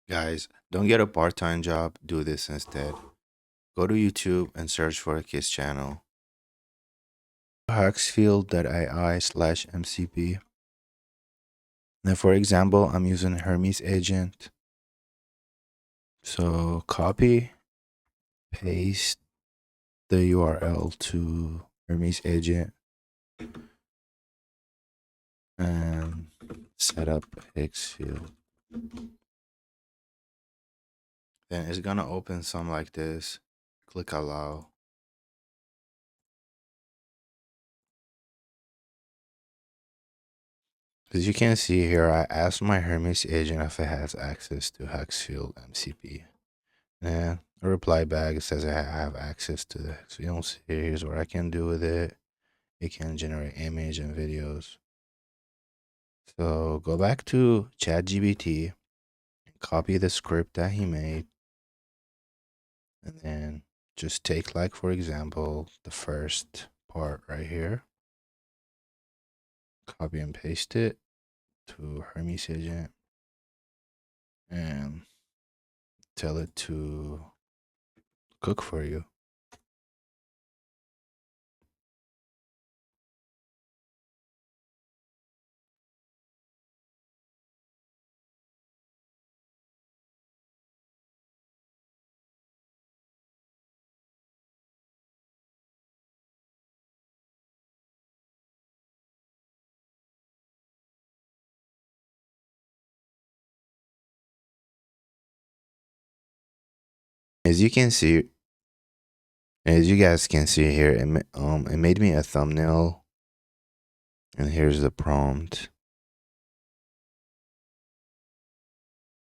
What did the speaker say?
Guys, don't get a part-time job, do this instead. Go to YouTube and search for a kids channel. Higgsfield.ai/MCP. Now, for example, I'm using Hermes agent. So copy, paste the URL to Hermes agent and set up Higgsfield. Then it's gonna open some like this. Click allow. As you can see here, I asked my Hermes agent if it has access to Higgsfield MCP. And a reply back, it says I have access to that. So you don't see, here's what I can do with it. It can generate image and videos. So go back to ChatGPT, copy the script that he made, and then just take, like, for example, the first part right here, copy and paste it to Hermes agent, and tell it to cook for you. As you can see, as you guys can see here, it made me a thumbnail, and here's the prompt.